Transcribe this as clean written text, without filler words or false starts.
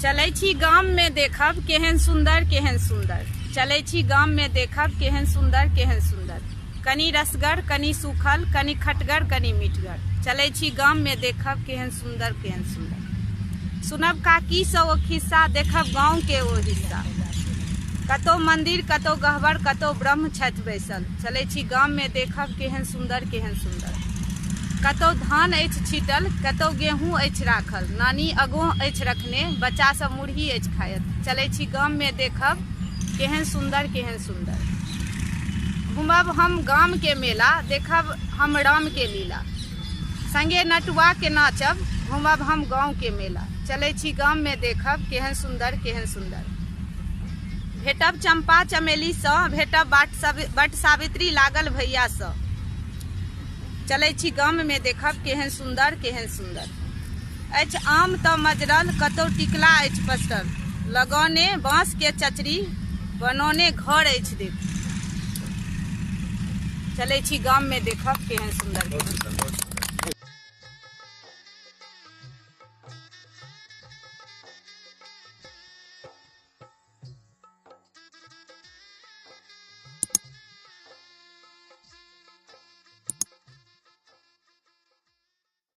चलै छी गाम में देखब केहन सुंदर चलै छी गाम में देखब केहन सुंदर कनी रसगर कनी सूखल कनी खटगर कनी मीठगर चलै छी गाम में देखब केहन सुंदर सुनब काकी से ओ खिस्सा देखब गाँव के ओ हिस्सा कतो मंदिर कतो गहबर कतो ब्रह्म छथि बैसल चलै छी गाम में देखब केहन सुंदर कतो धान अछि छीटल कतो गेहूँ अछि राखल नानी अगोह अछि रखने बच्चा सब मुरही अछि खायत चलै छी गाम में देखब केहन सुंदर घूमब हम गाम के मेला देखब हम राम के लीला संगे नटुआ के नाचब घूमब हम गाँव के मेला चलै छी गाम में देखब केहन सुंदर भेटब चंपा चमेली सँ भेटब बट सावित्री लागल भैया सँ चलै छी गाम में देखब केहन सुंदर अछि आम तऽ मजरल कतौ टिकला अछि पसरल लगौने बाँस के चचरी बनौने घर अछि देख चलै छी गाम में देखब केहन सुंदर